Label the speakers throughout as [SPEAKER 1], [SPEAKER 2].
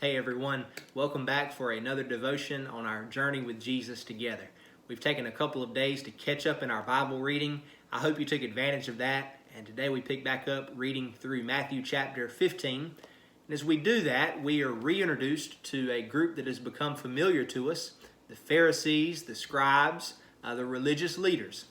[SPEAKER 1] Hey everyone, welcome back for another devotion on our journey with Jesus together. We've taken a couple of days to catch up in our Bible reading. I hope you took advantage of that, and today we pick back up reading through Matthew chapter 15. And as we do that, we are reintroduced to a group that has become familiar to us, the Pharisees, the scribes, the religious leaders.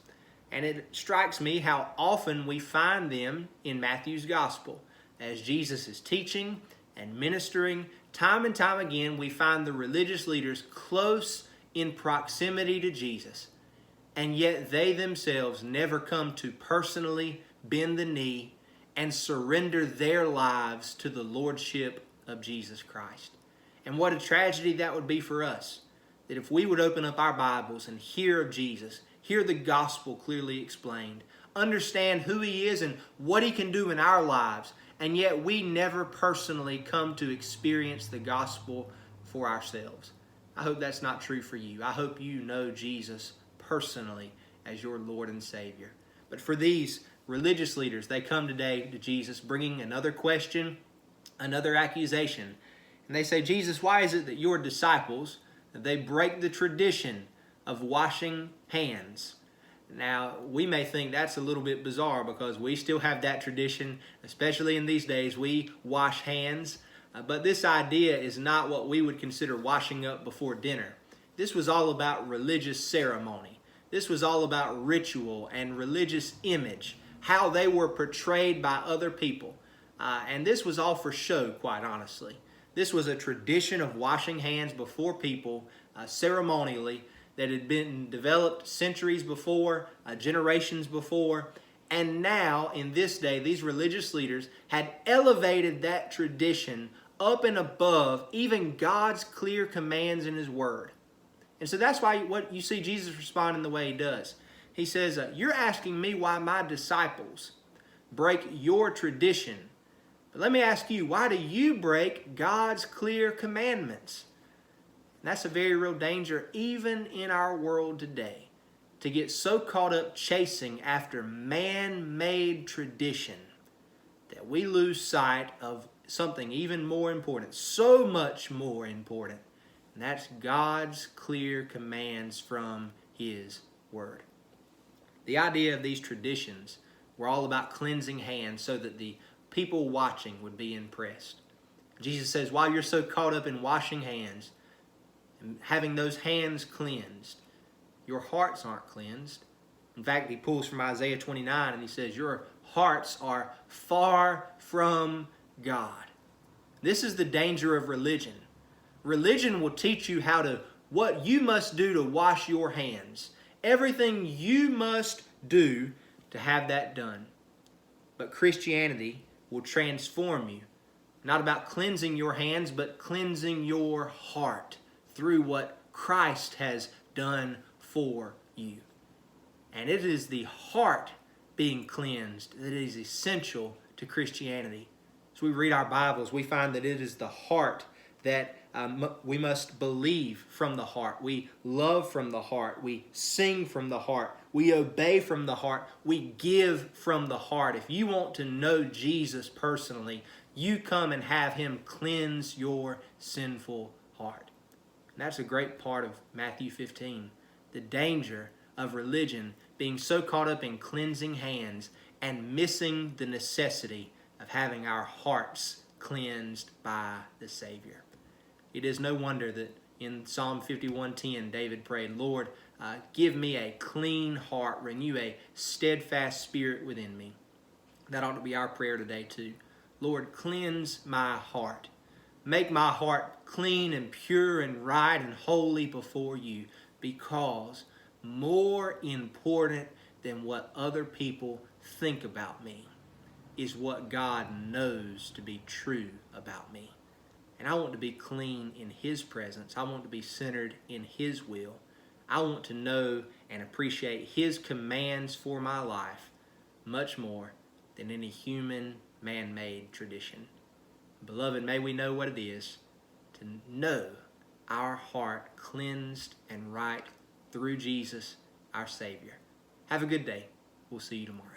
[SPEAKER 1] And it strikes me how often we find them in Matthew's gospel. As Jesus is teaching and ministering, time and time again, we find the religious leaders close in proximity to Jesus, and yet they themselves never come to personally bend the knee and surrender their lives to the lordship of Jesus Christ. And what a tragedy that would be for us, that if we would open up our Bibles and hear of Jesus, hear the gospel clearly explained, understand who He is and what He can do in our lives, and yet we never personally come to experience the gospel for ourselves. I hope that's not true for you. I hope you know Jesus personally as your Lord and Savior. But for these religious leaders, they come today to Jesus bringing another question, another accusation. And they say, Jesus, why is it that your disciples, they break the tradition of washing hands? Now, we may think that's a little bit bizarre because we still have that tradition, especially in these days. We wash hands, but this idea is not what we would consider washing up before dinner. This was all about religious ceremony. This was all about ritual and religious image, how they were portrayed by other people. And this was all for show, quite honestly. This was a tradition of washing hands before people ceremonially, that had been developed centuries before, generations before. And now, in this day, these religious leaders had elevated that tradition up and above even God's clear commands in His Word. And so that's why what you see Jesus responding the way He does. He says, you're asking me why my disciples break your tradition. But let me ask you, why do you break God's clear commandments? And that's a very real danger even in our world today, to get so caught up chasing after man-made tradition that we lose sight of something even more important, so much more important, and that's God's clear commands from His Word. The idea of these traditions were all about cleansing hands so that the people watching would be impressed. Jesus says, while you're so caught up in washing hands, having those hands cleansed, your hearts aren't cleansed. In fact, He pulls from Isaiah 29 and He says, your hearts are far from God. This is the danger of religion. Religion will teach you what you must do to wash your hands. Everything you must do to have that done. But Christianity will transform you. Not about cleansing your hands, but cleansing your heart through what Christ has done for you. And it is the heart being cleansed that is essential to Christianity. As we read our Bibles, we find that it is the heart that we must believe from the heart. We love from the heart. We sing from the heart. We obey from the heart. We give from the heart. If you want to know Jesus personally, you come and have Him cleanse your sinful heart. And that's a great part of Matthew 15. The danger of religion being so caught up in cleansing hands and missing the necessity of having our hearts cleansed by the Savior. It is no wonder that in Psalm 51:10, David prayed, Lord, give me a clean heart, renew a steadfast spirit within me. That ought to be our prayer today too. Lord, cleanse my heart. Make my heart clean and pure and right and holy before you, because more important than what other people think about me is what God knows to be true about me. And I want to be clean in His presence. I want to be centered in His will. I want to know and appreciate His commands for my life much more than any human man-made tradition. Beloved, may we know what it is to know our heart cleansed and right through Jesus, our Savior. Have a good day. We'll see you tomorrow.